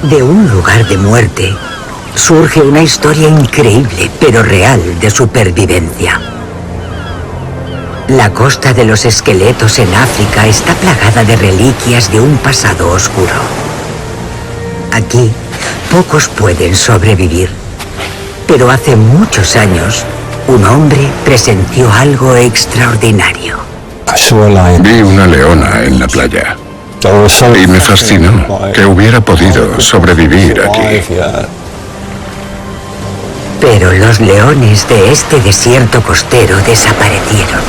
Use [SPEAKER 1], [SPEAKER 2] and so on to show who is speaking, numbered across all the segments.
[SPEAKER 1] De un lugar de muerte surge una historia increíble pero real de supervivencia. La costa de los esqueletos en África está plagada de reliquias de un pasado oscuro. Aquí, pocos pueden sobrevivir. Pero hace muchos años, un hombre presenció algo extraordinario.
[SPEAKER 2] Vi una leona en la playa y me fascinó que hubiera podido sobrevivir aquí.
[SPEAKER 1] Pero los leones de este desierto costero desaparecieron.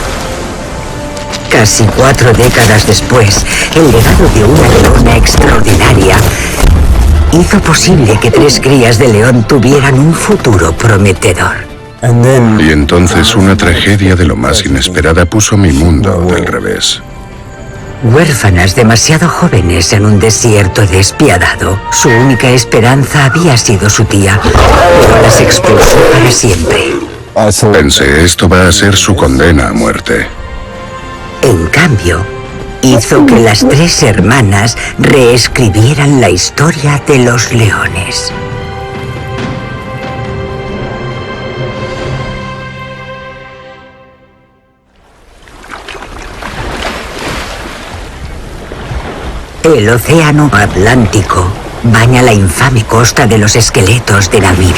[SPEAKER 1] Casi 4 décadas después, el legado de una leona extraordinaria hizo posible que 3 crías de león tuvieran un futuro prometedor.
[SPEAKER 2] Y entonces una tragedia de lo más inesperada puso mi mundo del revés.
[SPEAKER 1] Huérfanas demasiado jóvenes en un desierto despiadado, su única esperanza había sido su tía, pero las expulsó para siempre.
[SPEAKER 2] Pensé, esto va a ser su condena a muerte.
[SPEAKER 1] En cambio, hizo que las 3 hermanas reescribieran la historia de los leones. El océano Atlántico baña la infame costa de los esqueletos de Namibia.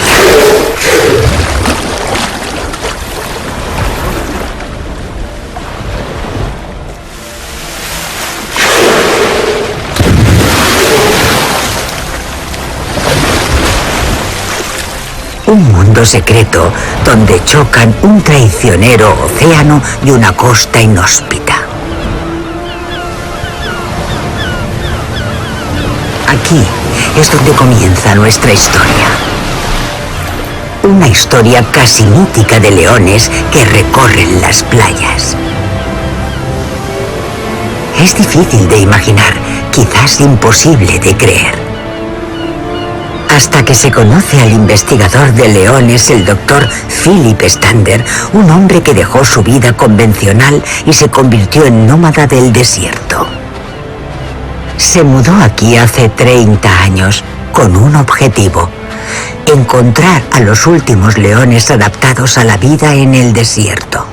[SPEAKER 1] Un mundo secreto donde chocan un traicionero océano y una costa inhóspita. Aquí es donde comienza nuestra historia. Una historia casi mítica de leones que recorren las playas. Es difícil de imaginar, quizás imposible de creer. Hasta que se conoce al investigador de leones, el Dr. Philip Stander, un hombre que dejó su vida convencional y se convirtió en nómada del desierto. Se mudó aquí hace 30 años con un objetivo: encontrar a los últimos leones adaptados a la vida en el desierto.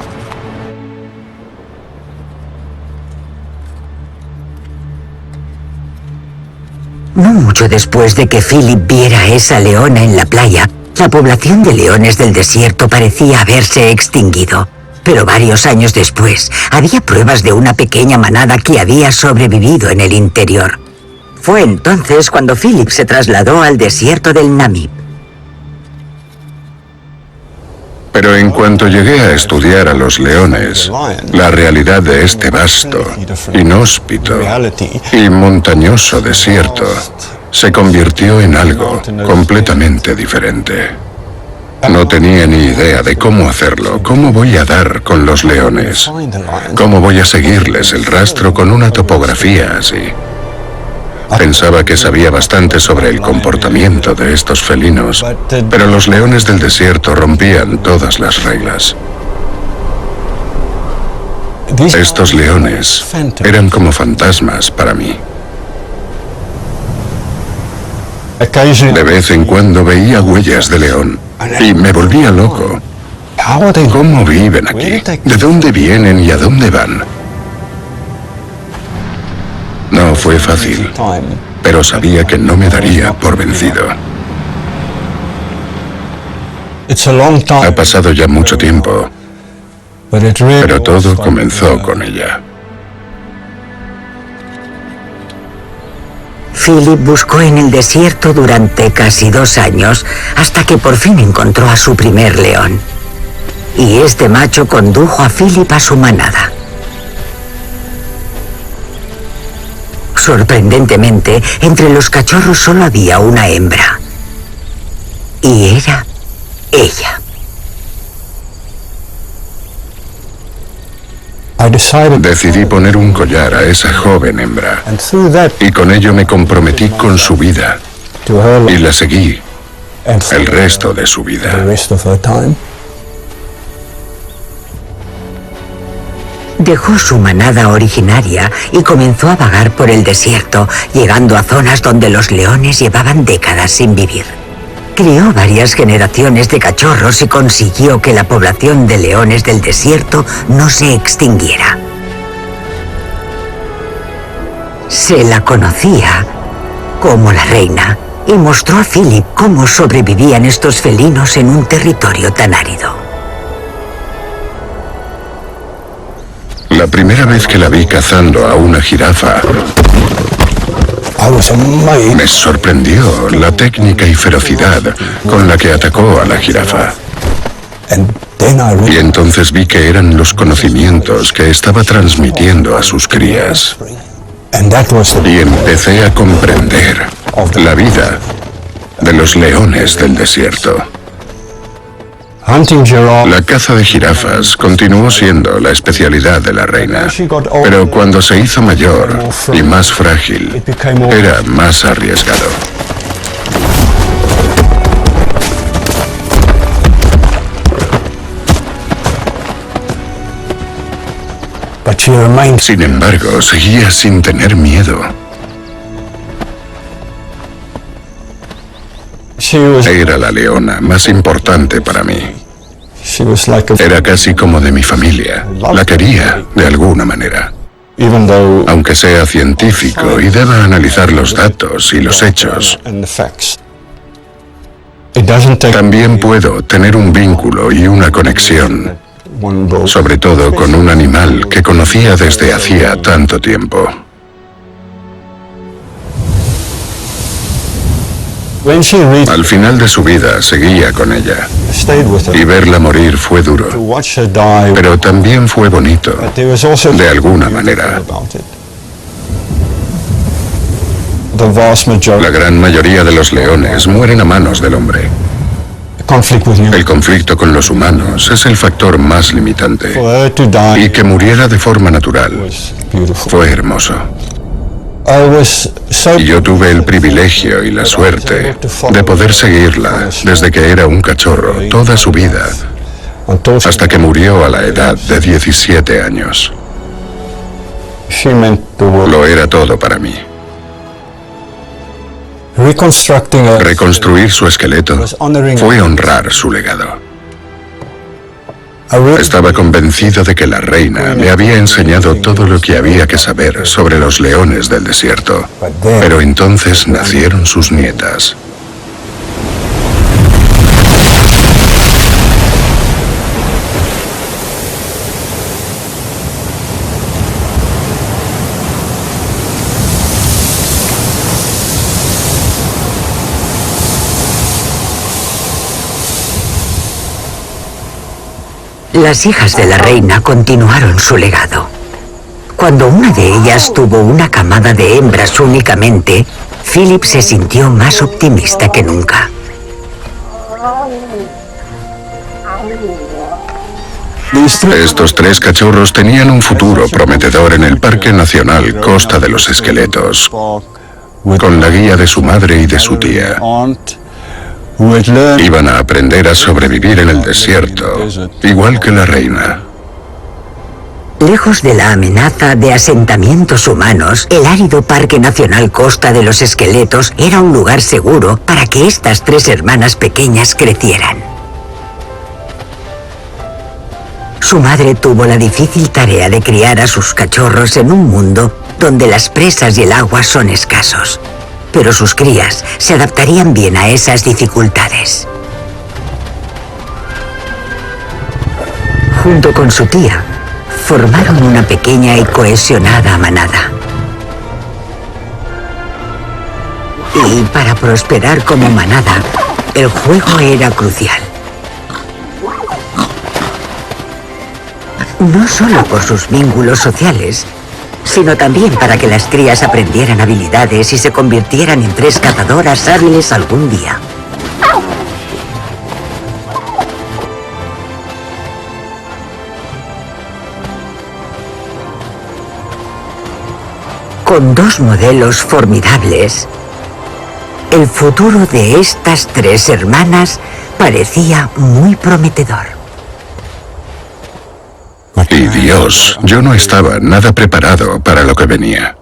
[SPEAKER 1] No mucho después de que Philip viera a esa leona en la playa, la población de leones del desierto parecía haberse extinguido. Pero varios años después, había pruebas de una pequeña manada que había sobrevivido en el interior. Fue entonces cuando Philip se trasladó al desierto del Namib.
[SPEAKER 2] Pero en cuanto llegué a estudiar a los leones, la realidad de este vasto, inhóspito y montañoso desierto se convirtió en algo completamente diferente. No tenía ni idea de cómo hacerlo, cómo voy a dar con los leones, cómo voy a seguirles el rastro con una topografía así. Pensaba que sabía bastante sobre el comportamiento de estos felinos, pero los leones del desierto rompían todas las reglas. Estos leones eran como fantasmas para mí. De vez en cuando veía huellas de león y me volvía loco. ¿Cómo viven aquí? ¿De dónde vienen y a dónde van? No fue fácil, pero sabía que no me daría por vencido. Ha pasado ya mucho tiempo, pero todo comenzó con ella.
[SPEAKER 1] Philip buscó en el desierto durante casi 2 años hasta que por fin encontró a su primer león. Y este macho condujo a Philip a su manada. Sorprendentemente, entre los cachorros solo había una hembra. Y era ella.
[SPEAKER 2] Decidí poner un collar a esa joven hembra y con ello me comprometí con su vida y la seguí el resto de su vida.
[SPEAKER 1] Dejó su manada originaria y comenzó a vagar por el desierto, llegando a zonas donde los leones llevaban décadas sin vivir. Crió varias generaciones de cachorros y consiguió que la población de leones del desierto no se extinguiera. Se la conocía como la reina y mostró a Philip cómo sobrevivían estos felinos en un territorio tan árido.
[SPEAKER 2] La primera vez que la vi cazando a una jirafa, me sorprendió la técnica y ferocidad con la que atacó a la jirafa. Y entonces vi que eran los conocimientos que estaba transmitiendo a sus crías. Y empecé a comprender la vida de los leones del desierto. La caza de jirafas continuó siendo la especialidad de la reina, pero cuando se hizo mayor y más frágil, era más arriesgado. Sin embargo, seguía sin tener miedo. Era la leona más importante para mí. Era casi como de mi familia. La quería de alguna manera. Aunque sea científico y deba analizar los datos y los hechos, también puedo tener un vínculo y una conexión, sobre todo con un animal que conocía desde hacía tanto tiempo. Al final de su vida seguía con ella, y verla morir fue duro, pero también fue bonito, de alguna manera. La gran mayoría de los leones mueren a manos del hombre. El conflicto con los humanos es el factor más limitante, y que muriera de forma natural fue hermoso. Y yo tuve el privilegio y la suerte de poder seguirla desde que era un cachorro toda su vida, hasta que murió a la edad de 17 años. Lo era todo para mí. Reconstruir su esqueleto fue honrar su legado. Estaba convencido de que la reina me había enseñado todo lo que había que saber sobre los leones del desierto, pero entonces nacieron sus nietas.
[SPEAKER 1] Las hijas de la reina continuaron su legado. Cuando una de ellas tuvo una camada de hembras únicamente, Philip se sintió más optimista que nunca.
[SPEAKER 2] Estos 3 cachorros tenían un futuro prometedor en el Parque Nacional Costa de los Esqueletos, con la guía de su madre y de su tía. Iban a aprender a sobrevivir en el desierto, igual que la reina.
[SPEAKER 1] Lejos de la amenaza de asentamientos humanos, el árido Parque Nacional Costa de los Esqueletos era un lugar seguro para que estas 3 hermanas pequeñas crecieran. Su madre tuvo la difícil tarea de criar a sus cachorros en un mundo donde las presas y el agua son escasos. Pero sus crías se adaptarían bien a esas dificultades. Junto con su tía, formaron una pequeña y cohesionada manada. Y para prosperar como manada, el juego era crucial. No solo por sus vínculos sociales, sino también para que las crías aprendieran habilidades y se convirtieran en 3 cazadoras hábiles algún día. Con 2 modelos formidables, el futuro de estas 3 hermanas parecía muy prometedor.
[SPEAKER 2] Y Dios, yo no estaba nada preparado para lo que venía.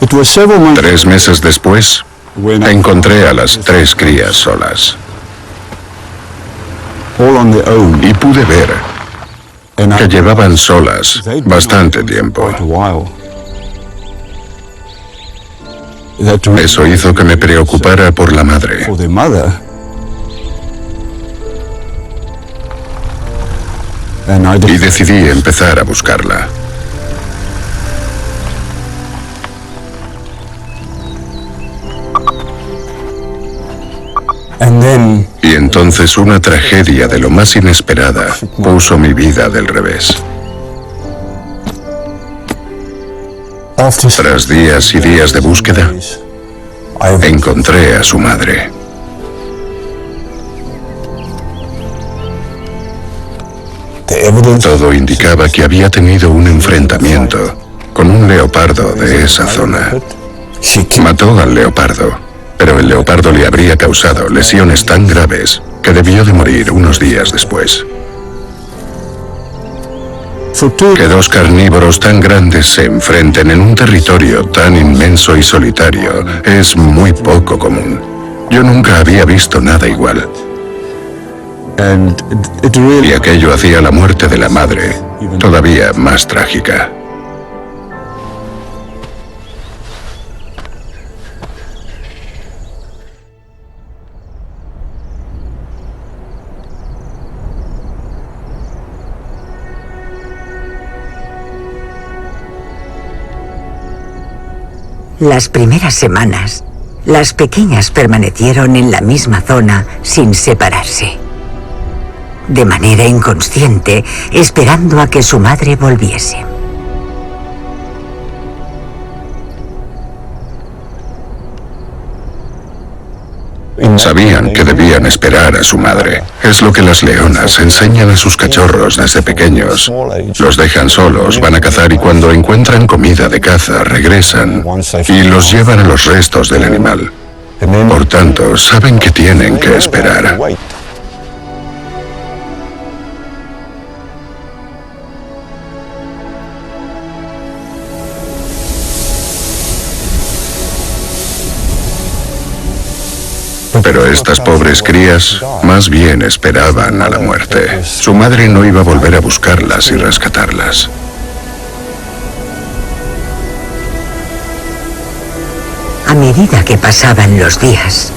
[SPEAKER 3] It was several months
[SPEAKER 2] 3 meses después,
[SPEAKER 3] when I
[SPEAKER 2] encontré a las 3 crías solas
[SPEAKER 3] all on their own,
[SPEAKER 2] y pude ver
[SPEAKER 3] and
[SPEAKER 2] que llevaban solas
[SPEAKER 3] they'd been
[SPEAKER 2] bastante
[SPEAKER 3] on
[SPEAKER 2] tiempo.
[SPEAKER 3] quite a while. That really
[SPEAKER 2] Eso hizo que me preocupara por la madre.
[SPEAKER 3] for their mother. And I
[SPEAKER 2] Y
[SPEAKER 3] decided
[SPEAKER 2] decidí empezar a buscarla.
[SPEAKER 3] and then
[SPEAKER 2] Y entonces una tragedia de lo más inesperada puso mi vida del revés.
[SPEAKER 3] after
[SPEAKER 2] Tras días y días de búsqueda,
[SPEAKER 3] I
[SPEAKER 2] encontré a su madre.
[SPEAKER 3] the evidence
[SPEAKER 2] Todo indicaba que había tenido un enfrentamiento con un leopardo de esa zona.
[SPEAKER 3] she killed
[SPEAKER 2] Mató al leopardo, pero el leopardo le habría causado lesiones tan graves que debió de morir unos días después.
[SPEAKER 3] for two
[SPEAKER 2] Que 2 carnívoros tan grandes se enfrenten en un territorio tan inmenso y solitario es muy poco común. Yo nunca había visto nada igual,
[SPEAKER 3] and it really
[SPEAKER 2] y aquello hacía la muerte de la madre todavía más trágica.
[SPEAKER 1] Las primeras semanas, las pequeñas permanecieron en la misma zona sin separarse. De manera inconsciente, esperando a que su madre volviese.
[SPEAKER 2] Sabían que debían esperar a su madre. Es lo que las leonas enseñan a sus cachorros desde pequeños. Los dejan solos, van a cazar y cuando encuentran comida de caza regresan y los llevan a los restos del animal. Por tanto, saben que tienen que esperar. Pero estas pobres crías más bien esperaban a la muerte. Su madre no iba a volver a buscarlas y rescatarlas.
[SPEAKER 1] A medida que pasaban los días,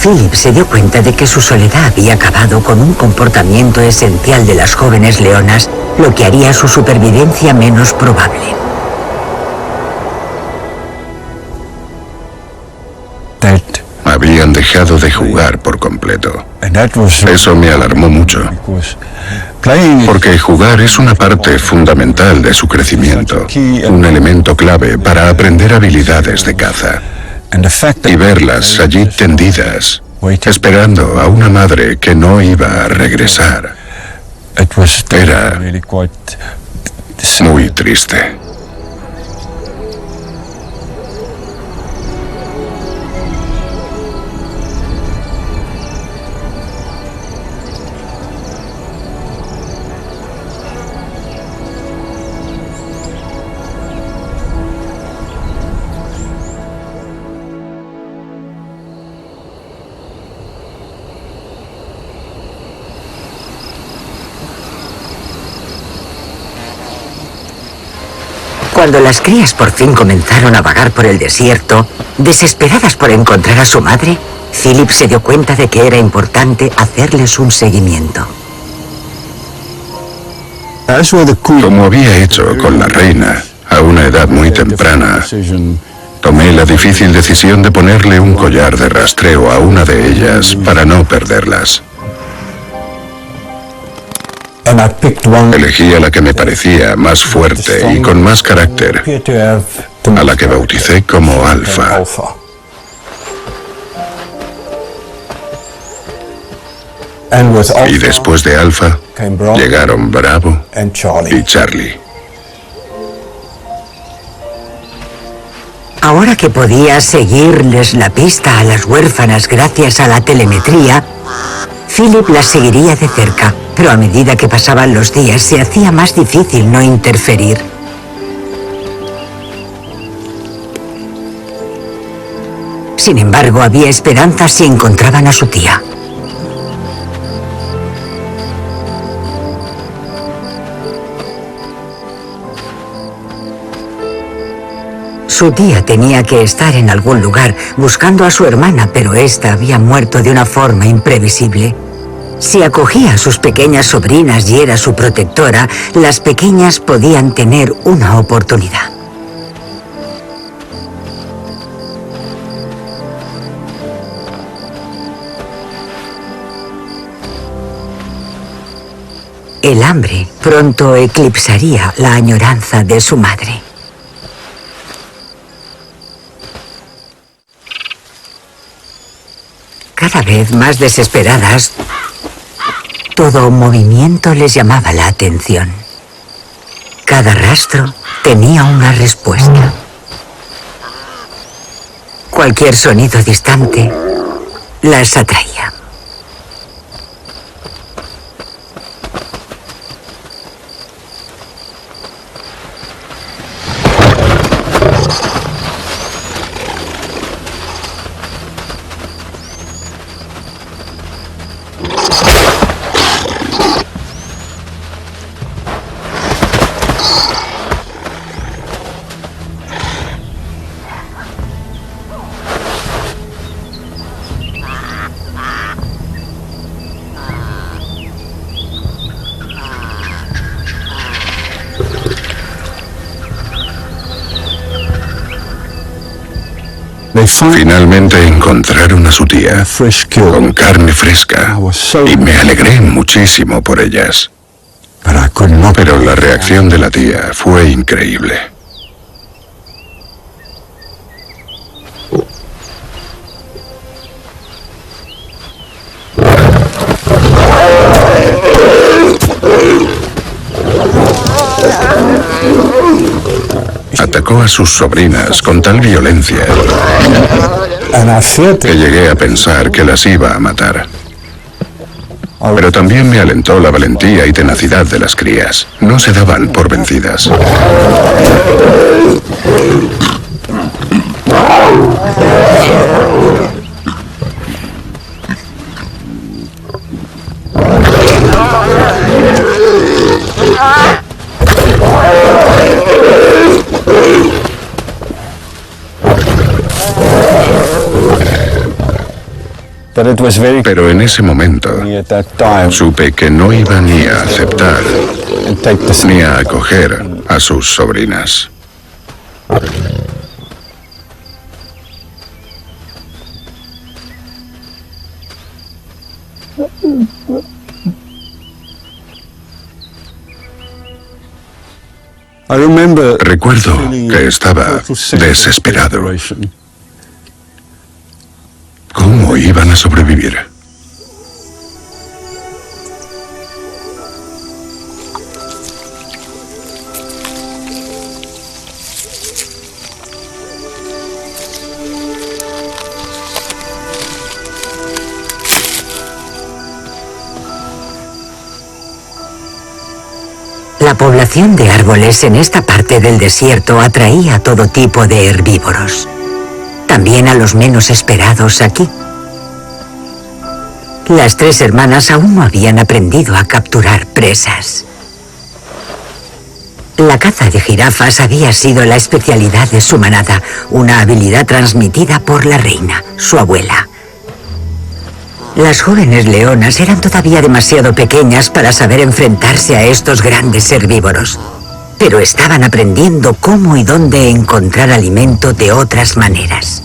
[SPEAKER 1] Philip se dio cuenta de que su soledad había acabado con un comportamiento esencial de las jóvenes leonas, lo que haría su supervivencia menos probable.
[SPEAKER 3] that
[SPEAKER 2] Habían dejado de jugar por completo.
[SPEAKER 3] and that was
[SPEAKER 2] Eso me alarmó mucho,
[SPEAKER 3] because playing
[SPEAKER 2] porque jugar es una parte fundamental de su crecimiento, un elemento clave para aprender habilidades de caza.
[SPEAKER 3] and the fact that
[SPEAKER 2] Y verlas allí tendidas, esperando a una madre que no iba a regresar,
[SPEAKER 3] it was
[SPEAKER 2] Era
[SPEAKER 3] really quite
[SPEAKER 2] muy triste.
[SPEAKER 1] Cuando las crías por fin comenzaron a vagar por el desierto, desesperadas por encontrar a su madre, Philip se dio cuenta de que era importante hacerles un seguimiento.
[SPEAKER 3] as were the queen
[SPEAKER 2] Como había hecho con la reina a una edad muy temprana,
[SPEAKER 3] decision
[SPEAKER 2] tomé la difícil decisión de ponerle un collar de rastreo a una de ellas para no perderlas.
[SPEAKER 3] and I picked one
[SPEAKER 2] Elegí a la que me parecía más fuerte y con más carácter,
[SPEAKER 3] appeared to have the
[SPEAKER 2] a la que bauticé como Alfa.
[SPEAKER 3] And with Alpha
[SPEAKER 2] Y después de Alpha,
[SPEAKER 3] came Bravo
[SPEAKER 2] llegaron Bravo
[SPEAKER 3] and Charlie.
[SPEAKER 2] y Charlie.
[SPEAKER 1] Ahora que podía seguirles la pista a las huérfanas gracias a la telemetría, Philip las seguiría de cerca, pero a medida que pasaban los días se hacía más difícil no interferir. Sin embargo, había esperanza si encontraban a su tía. Su tía tenía que estar en algún lugar buscando a su hermana, pero ésta había muerto de una forma imprevisible. Si acogía a sus pequeñas sobrinas y era su protectora, las pequeñas podían tener una oportunidad. El hambre pronto eclipsaría la añoranza de su madre. Cada vez más desesperadas, todo movimiento les llamaba la atención. Cada rastro tenía una respuesta. Cualquier sonido distante las atraía.
[SPEAKER 2] Finalmente encontraron a su tía,
[SPEAKER 3] Fresh kill.
[SPEAKER 2] con carne fresca,
[SPEAKER 3] I was so
[SPEAKER 2] y me alegré muchísimo por ellas.
[SPEAKER 3] But I could not.
[SPEAKER 2] Pero la reacción de la tía fue increíble. Atacó a sus sobrinas con tal violencia
[SPEAKER 3] And I feared
[SPEAKER 2] que llegué a pensar que las iba a matar. Pero también me alentó la valentía y tenacidad de las crías. No se daban por vencidas.
[SPEAKER 3] But it was very
[SPEAKER 2] Pero en ese momento
[SPEAKER 3] clear at that time
[SPEAKER 2] supe que no iba ni a aceptar
[SPEAKER 3] and take the
[SPEAKER 2] ni a acoger a sus sobrinas.
[SPEAKER 3] I remember
[SPEAKER 2] Recuerdo
[SPEAKER 3] feeling
[SPEAKER 2] que estaba
[SPEAKER 3] total sense of
[SPEAKER 2] desesperado.
[SPEAKER 3] desperation.
[SPEAKER 2] ¿Cómo iban a sobrevivir?
[SPEAKER 1] La población de árboles en esta parte del desierto atraía a todo tipo de herbívoros. También a los menos esperados aquí. Las tres hermanas aún no habían aprendido a capturar presas. La caza de jirafas había sido la especialidad de su manada, una habilidad transmitida por la reina, su abuela. Las jóvenes leonas eran todavía demasiado pequeñas para saber enfrentarse a estos grandes herbívoros, pero estaban aprendiendo cómo y dónde encontrar alimento de otras maneras.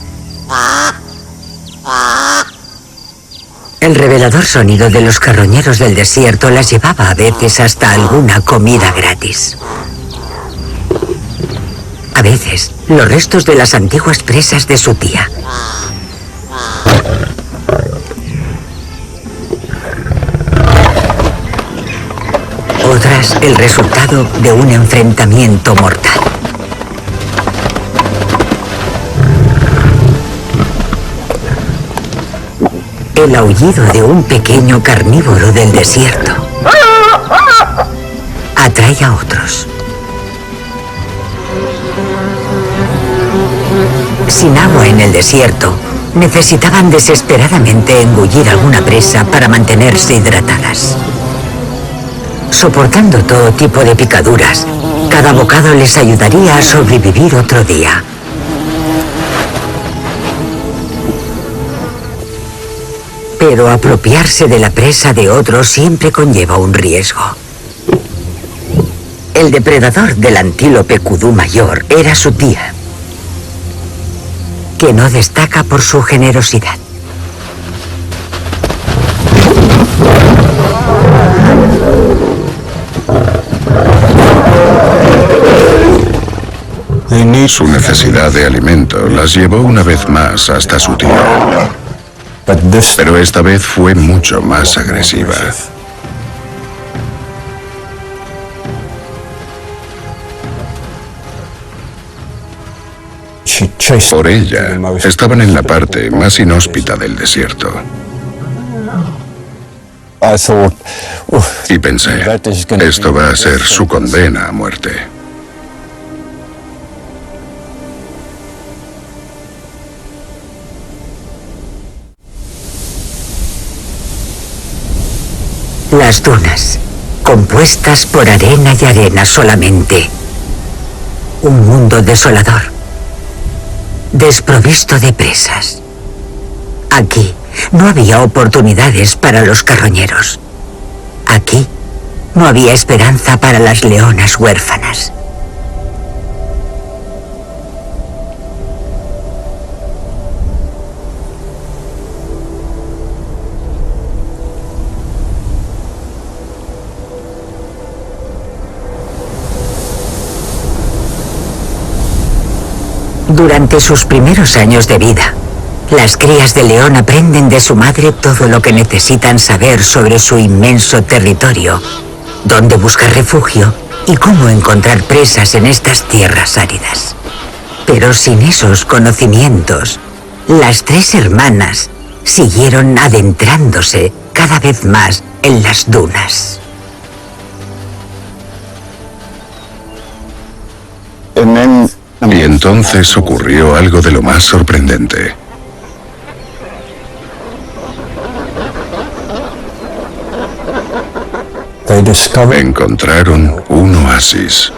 [SPEAKER 1] El revelador sonido de los carroñeros del desierto las llevaba a veces hasta alguna comida gratis. A veces, los restos de las antiguas presas de su tía. quizás el resultado de un enfrentamiento mortal. El aullido de un pequeño carnívoro del desierto atrae a otros. Sin agua en el desierto, necesitaban desesperadamente engullir alguna presa para mantenerse hidratadas. Soportando todo tipo de picaduras, cada bocado les ayudaría a sobrevivir otro día. Pero apropiarse de la presa de otro siempre conlleva un riesgo. El depredador del antílope kudú mayor era su tía, que no destaca por su generosidad.
[SPEAKER 2] Su necesidad de alimento las llevó una vez más hasta su tío. Pero esta vez fue mucho más agresiva. Por ella, estaban en la parte más inhóspita del desierto. Y pensé, esto va a ser su condena a muerte.
[SPEAKER 1] Las dunas, compuestas por arena y arena solamente. Un mundo desolador, desprovisto de presas. Aquí no había oportunidades para los carroñeros. Aquí no había esperanza para las leonas huérfanas. Durante sus primeros años de vida, las crías de león aprenden de su madre todo lo que necesitan saber sobre su inmenso territorio, dónde buscar refugio y cómo encontrar presas en estas tierras áridas. Pero sin esos conocimientos, las tres hermanas siguieron adentrándose cada vez más en las dunas.
[SPEAKER 2] Y entonces ocurrió algo de lo más sorprendente. Encontraron un oasis.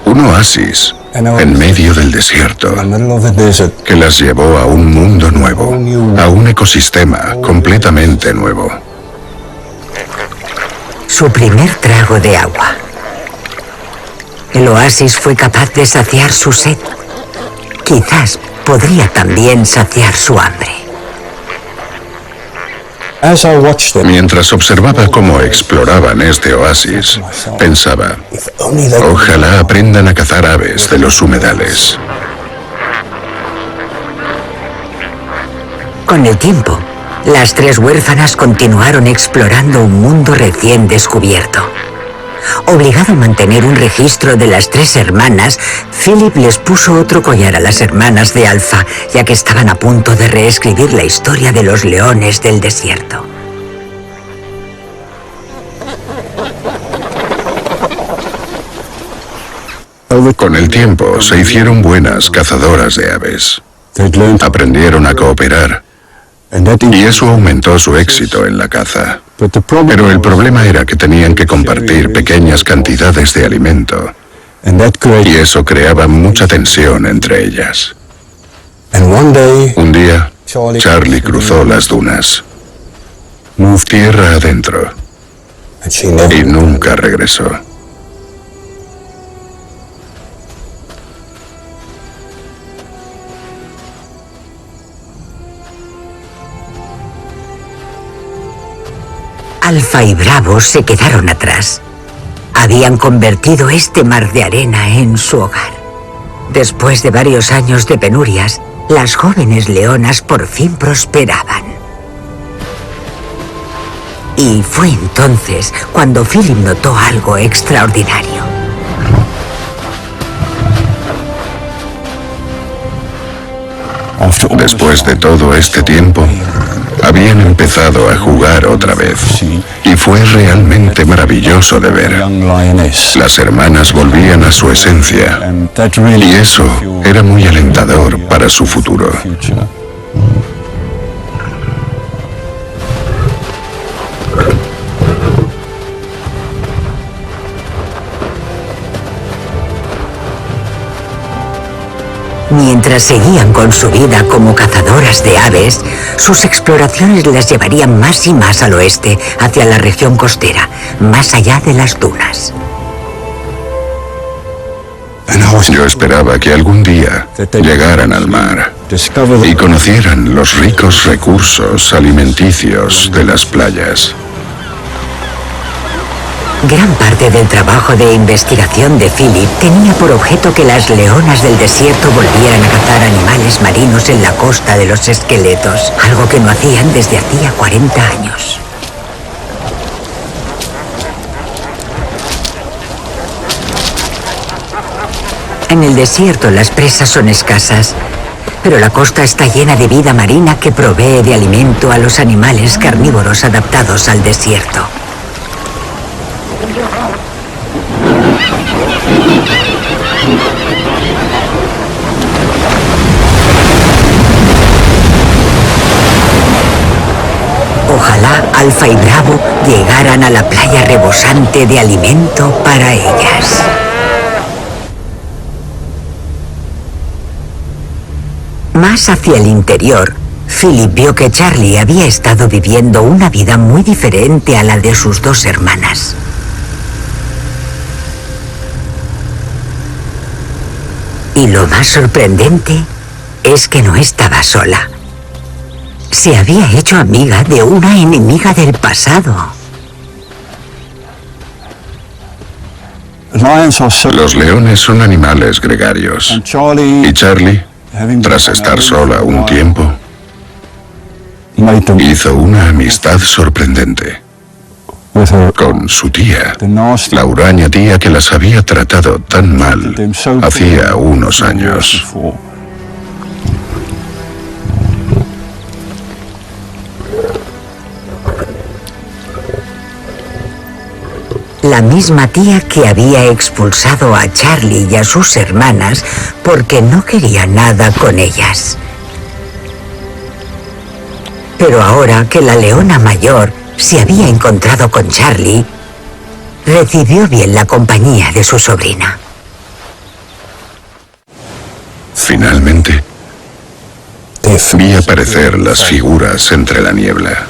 [SPEAKER 2] Un oasis en medio del desierto que las llevó a un mundo nuevo, a un ecosistema completamente nuevo.
[SPEAKER 1] Su primer trago de agua. El oasis fue capaz de saciar su sed. Quizás podría también saciar su hambre.
[SPEAKER 2] Mientras observaba cómo exploraban este oasis, pensaba, ojalá aprendan a cazar aves de los humedales.
[SPEAKER 1] Con el tiempo, las tres huérfanas continuaron explorando un mundo recién descubierto. Obligado a mantener un registro de las tres hermanas, Philip les puso otro collar a las hermanas de Alpha, ya que estaban a punto de reescribir la historia de los leones del desierto.
[SPEAKER 2] Con el tiempo se hicieron buenas cazadoras de aves. Aprendieron a cooperar y eso aumentó su éxito en la caza. Pero el problema era que tenían que compartir pequeñas cantidades de alimento y eso creaba mucha tensión entre ellas. Un día, Charlie cruzó las dunas, tierra adentro, y nunca regresó.
[SPEAKER 1] Alfa y Bravo se quedaron atrás. Habían convertido este mar de arena en su hogar. Después de varios años de penurias, las jóvenes leonas por fin prosperaban. Y fue entonces cuando Philip notó algo extraordinario.
[SPEAKER 2] Después de todo este tiempo, habían empezado a jugar otra vez. Y fue realmente maravilloso de ver. Las hermanas volvían a su esencia. Y eso era muy alentador para su futuro.
[SPEAKER 1] Mientras seguían con su vida como cazadoras de aves, sus exploraciones las llevarían más y más al oeste, hacia la región costera, más allá de las dunas.
[SPEAKER 2] Yo esperaba que algún día llegaran al mar y conocieran los ricos recursos alimenticios de las playas.
[SPEAKER 1] Gran parte del trabajo de investigación de Philip tenía por objeto que las leonas del desierto volvieran a cazar animales marinos en la costa de los esqueletos, algo que no hacían desde hacía 40 años. En el desierto las presas son escasas, pero la costa está llena de vida marina que provee de alimento a los animales carnívoros adaptados al desierto. Ojalá Alfa y Bravo llegaran a la playa rebosante de alimento para ellas. Más hacia el interior, Philip vio que Charlie había estado viviendo una vida muy diferente a la de sus dos hermanas. Y lo más sorprendente es que no estaba sola. Se había hecho amiga de una enemiga del pasado.
[SPEAKER 2] Los leones son animales gregarios. Y Charlie, tras estar sola un tiempo, hizo una amistad sorprendente con su tía, la huraña tía que las había tratado tan mal hacía unos años.
[SPEAKER 1] La misma tía que había expulsado a Charlie y a sus hermanas porque no quería nada con ellas. Pero ahora que la leona mayor se había encontrado con Charlie, recibió bien la compañía de su sobrina.
[SPEAKER 2] Finalmente, vi aparecer las figuras entre la niebla.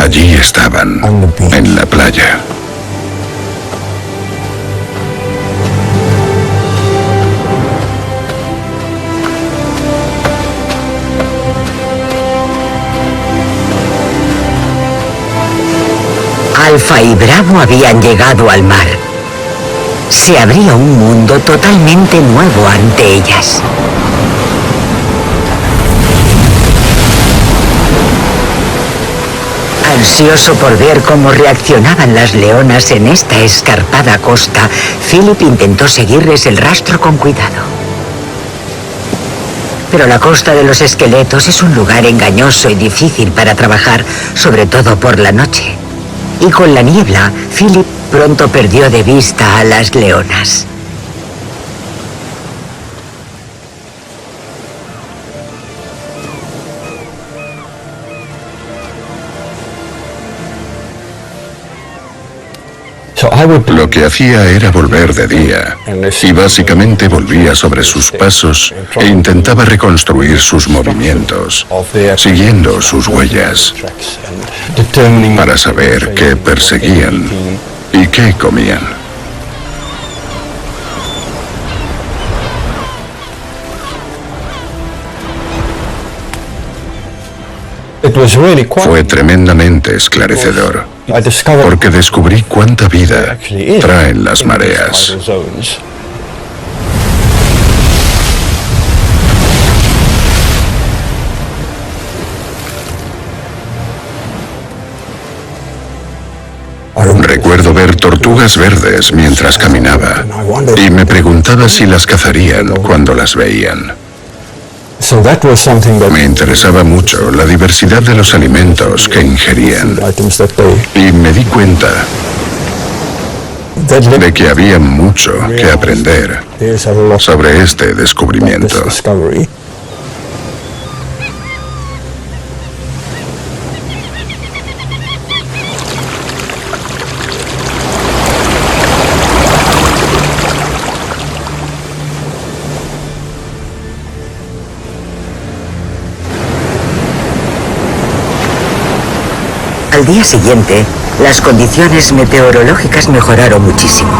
[SPEAKER 2] Allí estaban, en la playa.
[SPEAKER 1] Alfa y Bravo habían llegado al mar. Se abría un mundo totalmente nuevo ante ellas. Ansioso por ver cómo reaccionaban las leonas en esta escarpada costa, Philip intentó seguirles el rastro con cuidado. Pero la costa de los esqueletos es un lugar engañoso y difícil para trabajar, sobre todo por la noche. Y con la niebla, Philip pronto perdió de vista a las leonas.
[SPEAKER 2] Lo que hacía era volver de día y básicamente volvía sobre sus pasos e intentaba reconstruir sus movimientos, siguiendo sus huellas, para saber qué perseguían y qué comían. Fue tremendamente esclarecedor, porque descubrí cuánta vida traen las mareas. Recuerdo ver tortugas verdes mientras caminaba y me preguntaba si las cazarían cuando las veían. Me interesaba mucho la diversidad de los alimentos que ingerían y me di cuenta de que había mucho que aprender sobre este descubrimiento.
[SPEAKER 1] Al día siguiente, las condiciones meteorológicas mejoraron muchísimo.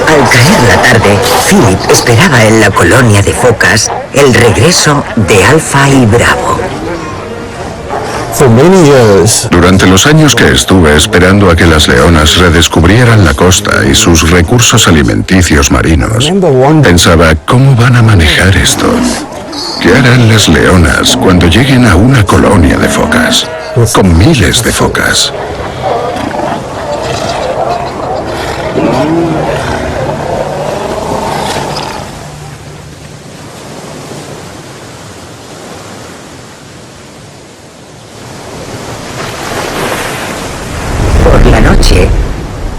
[SPEAKER 1] Al caer la tarde, Philip esperaba en la colonia de focas el regreso de Alfa y Bravo.
[SPEAKER 2] Durante los años que estuve esperando a que las leonas redescubrieran la costa y sus recursos alimenticios marinos, pensaba, ¿cómo van a manejar esto? ¿Qué harán las leonas cuando lleguen a una colonia de focas, con miles de focas?
[SPEAKER 1] Por la noche,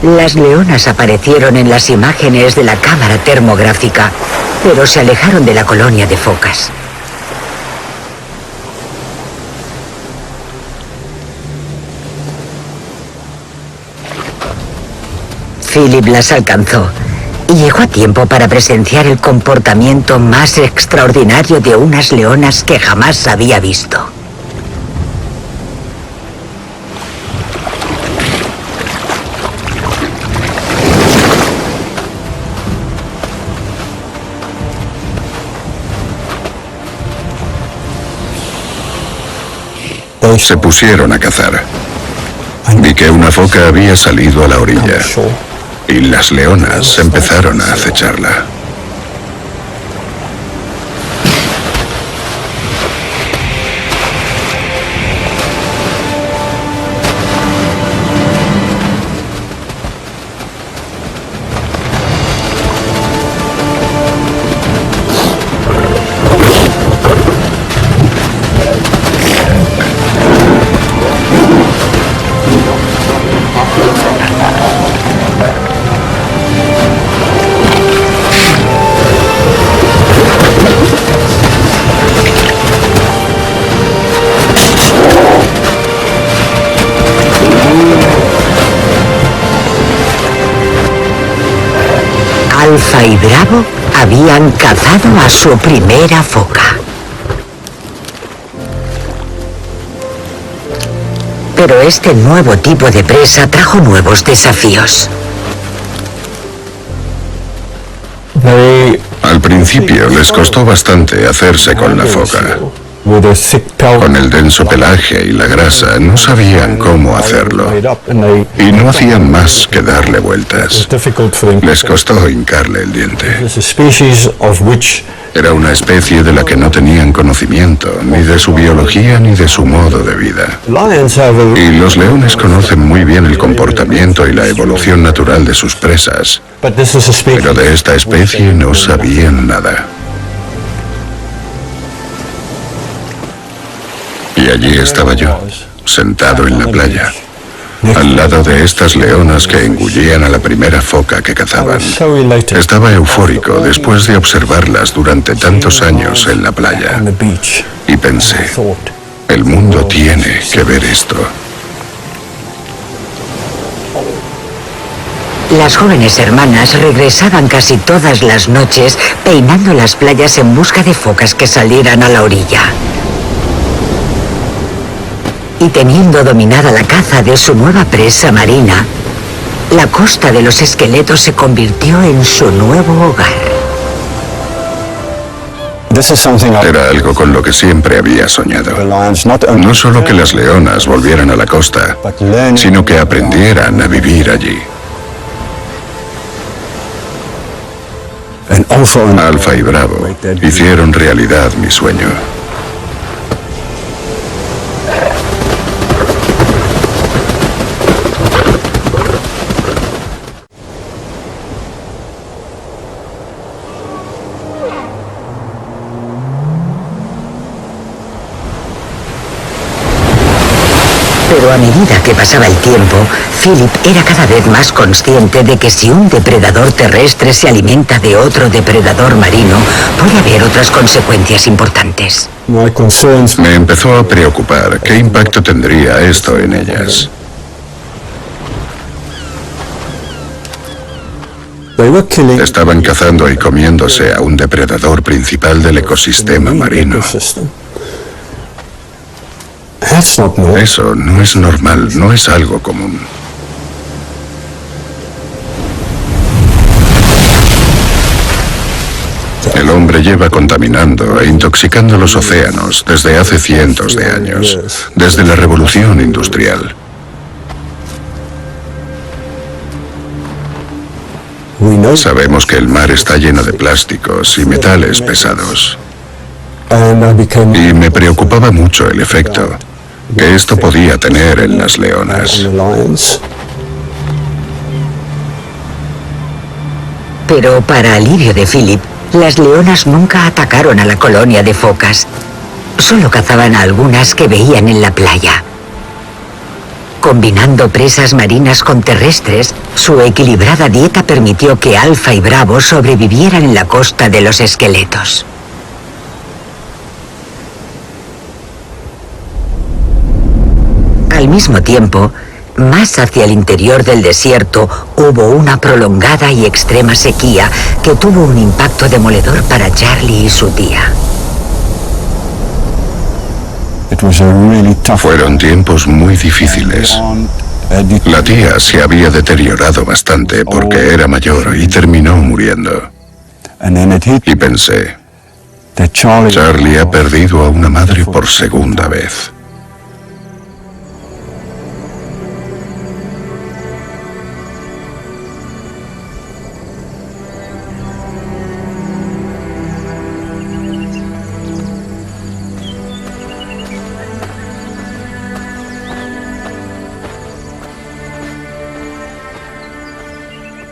[SPEAKER 1] las leonas aparecieron en las imágenes de la cámara termográfica, pero se alejaron de la colonia de focas. Philip las alcanzó y llegó a tiempo para presenciar el comportamiento más extraordinario de unas leonas que jamás había visto.
[SPEAKER 2] Se pusieron a cazar. Vi que una foca había salido a la orilla y las leonas empezaron a acecharla.
[SPEAKER 1] Alfa y Bravo habían cazado a su primera foca. Pero este nuevo tipo de presa trajo nuevos desafíos.
[SPEAKER 2] Al principio les costó bastante hacerse con la foca. Con el denso pelaje y la grasa no sabían cómo hacerlo y no hacían más que darle vueltas. Les costó hincarle el diente. Era una especie de la que no tenían conocimiento ni de su biología ni de su modo de vida. Y los leones conocen muy bien el comportamiento y la evolución natural de sus presas, pero de esta especie no sabían nada. Y allí estaba yo, sentado en la playa, al lado de estas leonas que engullían a la primera foca que cazaban. Estaba eufórico después de observarlas durante tantos años en la playa. Y pensé, el mundo tiene que ver esto.
[SPEAKER 1] Las jóvenes hermanas regresaban casi todas las noches peinando las playas en busca de focas que salieran a la orilla. Y teniendo dominada la caza de su nueva presa marina, la costa de los esqueletos se convirtió en su nuevo hogar.
[SPEAKER 3] This is something I
[SPEAKER 2] Era algo con lo que siempre había soñado.
[SPEAKER 3] the lions not only
[SPEAKER 2] No solo que las leonas volvieran a la costa,
[SPEAKER 3] but learning
[SPEAKER 2] sino que aprendieran a vivir allí.
[SPEAKER 3] and also
[SPEAKER 2] Alfa y Bravo hicieron realidad mi sueño.
[SPEAKER 1] Pero a medida que pasaba el tiempo, Philip era cada vez más consciente de que si un depredador terrestre se alimenta de otro depredador marino, puede haber otras consecuencias importantes.
[SPEAKER 3] my concerns
[SPEAKER 2] Me empezó a preocupar qué impacto tendría esto en ellas.
[SPEAKER 3] they were killing
[SPEAKER 2] Estaban cazando y comiéndose a un depredador principal del ecosistema marino.
[SPEAKER 3] ecosystem. That's not normal.
[SPEAKER 2] Eso no es normal, no es algo común. El hombre lleva contaminando e intoxicando los océanos desde hace cientos de años, desde la revolución industrial.
[SPEAKER 3] We know
[SPEAKER 2] Sabemos que el mar está lleno de plásticos y metales pesados.
[SPEAKER 3] and I became
[SPEAKER 2] Y me preocupaba mucho el efecto que esto podía tener en las
[SPEAKER 3] on
[SPEAKER 2] leonas.
[SPEAKER 3] the lions.
[SPEAKER 1] Pero para alivio de Philip, las leonas nunca atacaron a la colonia de focas. Solo cazaban a algunas que veían en la playa. Combinando presas marinas con terrestres, su equilibrada dieta permitió que Alfa y Bravo sobrevivieran en la costa de los esqueletos. Al mismo tiempo, más hacia el interior del desierto hubo una prolongada y extrema sequía que tuvo un impacto demoledor para Charlie y su tía.
[SPEAKER 3] It was a really tough
[SPEAKER 2] Fueron tiempos muy difíciles.
[SPEAKER 3] on
[SPEAKER 2] La tía se había deteriorado bastante porque era mayor y terminó muriendo.
[SPEAKER 3] and then it hit
[SPEAKER 2] Y pensé,
[SPEAKER 3] that
[SPEAKER 2] Charlie ha perdido a una madre por segunda vez.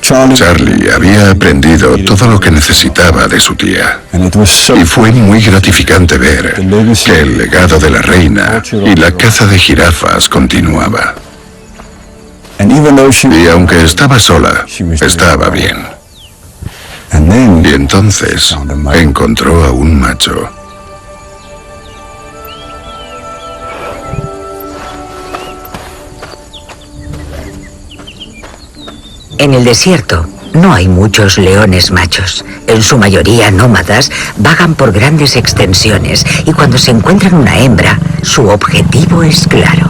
[SPEAKER 2] Charlie había aprendido todo lo que necesitaba de su tía.
[SPEAKER 3] and it was so
[SPEAKER 2] Y fue muy gratificante ver que el legado de la reina y la caza de jirafas continuaba.
[SPEAKER 3] and even though she
[SPEAKER 2] Y aunque estaba sola, estaba bien.
[SPEAKER 3] and then
[SPEAKER 2] Y entonces encontró a un macho.
[SPEAKER 1] En el desierto no hay muchos leones machos. En su mayoría nómadas, vagan por grandes extensiones y cuando se encuentran una hembra, su objetivo es claro.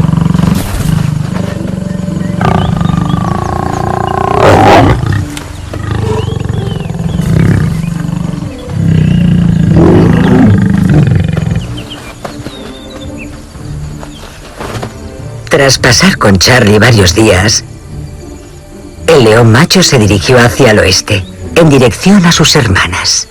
[SPEAKER 1] Tras pasar con Charlie varios días, el león macho se dirigió hacia el oeste, en dirección a sus hermanas.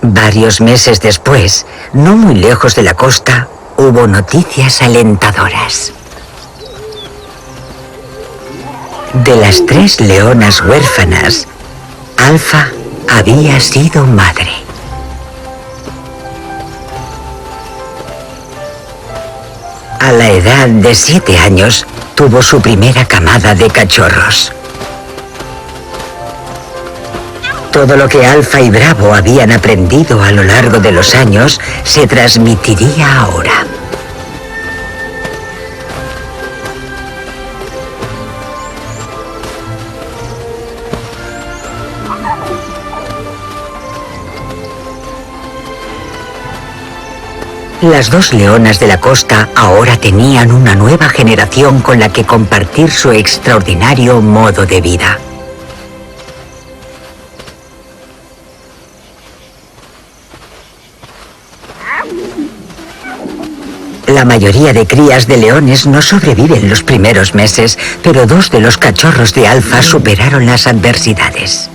[SPEAKER 1] Varios meses después, no muy lejos de la costa, hubo noticias alentadoras. De las 3 leonas huérfanas, Alfa había sido madre. A la edad de 7 años, tuvo su primera camada de cachorros. Todo lo que Alfa y Bravo habían aprendido a lo largo de los años se transmitiría ahora. Las dos leonas de la costa ahora tenían una nueva generación con la que compartir su extraordinario modo de vida. La mayoría de crías de leones no sobreviven los primeros meses, pero 2 de los cachorros de Alfa superaron las adversidades.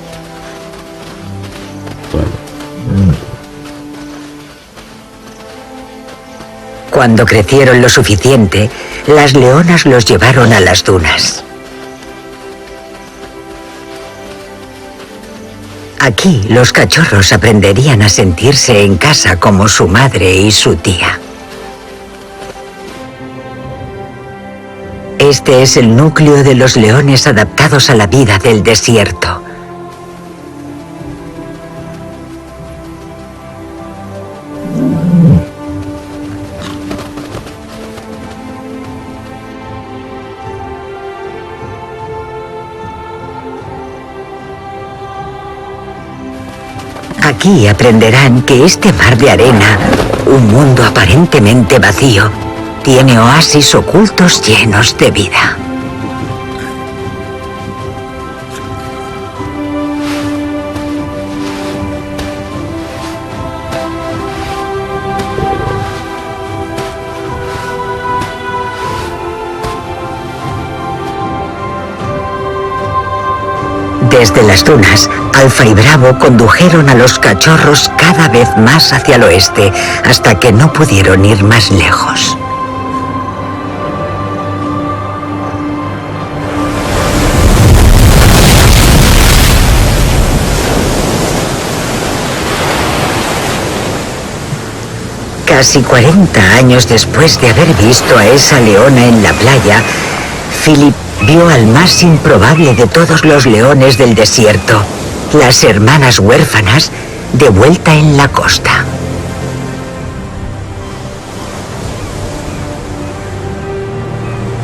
[SPEAKER 1] Cuando crecieron lo suficiente, las leonas los llevaron a las dunas. Aquí, los cachorros aprenderían a sentirse en casa como su madre y su tía. Este es el núcleo de los leones adaptados a la vida del desierto. Aquí aprenderán que este mar de arena, un mundo aparentemente vacío, tiene oasis ocultos llenos de vida. Desde las dunas, Alfa y Bravo condujeron a los cachorros cada vez más hacia el oeste, hasta que no pudieron ir más lejos. Casi 40 años después de haber visto a esa leona en la playa, Philip vio al más improbable de todos los leones del desierto, las hermanas huérfanas, de vuelta en la costa.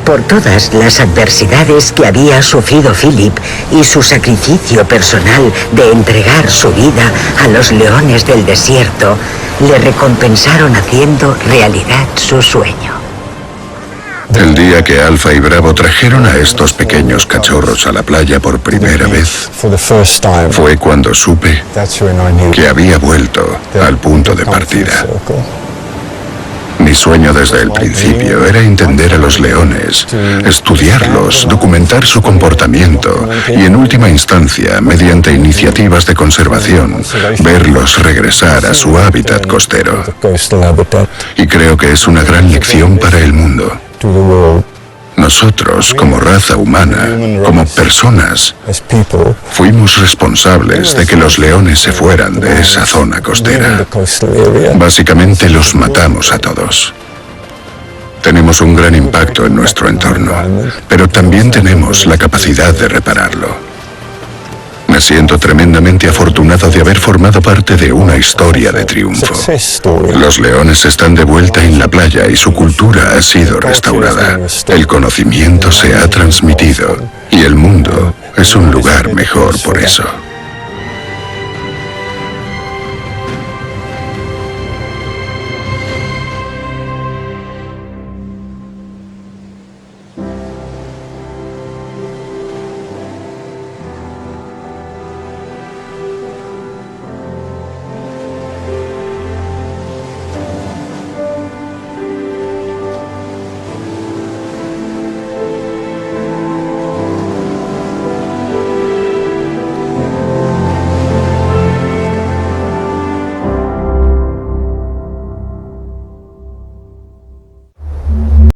[SPEAKER 1] Por todas las adversidades que había sufrido Philip y su sacrificio personal de entregar su vida a los leones del desierto, le recompensaron haciendo realidad su sueño.
[SPEAKER 2] El día que Alfa y Bravo trajeron a estos pequeños cachorros a la playa por primera vez, fue cuando supe que había vuelto al punto de partida. Mi sueño desde el principio era entender a los leones, estudiarlos, documentar su comportamiento y, en última instancia, mediante iniciativas de conservación, verlos regresar a su hábitat costero. Y creo que es una gran lección para el mundo. Nosotros, como raza humana, como personas, fuimos responsables de que los leones se fueran de esa zona costera. Básicamente los matamos a todos. Tenemos un gran impacto en nuestro entorno, pero también tenemos la capacidad de repararlo. Me siento tremendamente afortunado de haber formado parte de una historia de triunfo. Los leones están de vuelta en la playa y su cultura ha sido restaurada. El conocimiento se ha transmitido y el mundo es un lugar mejor por eso.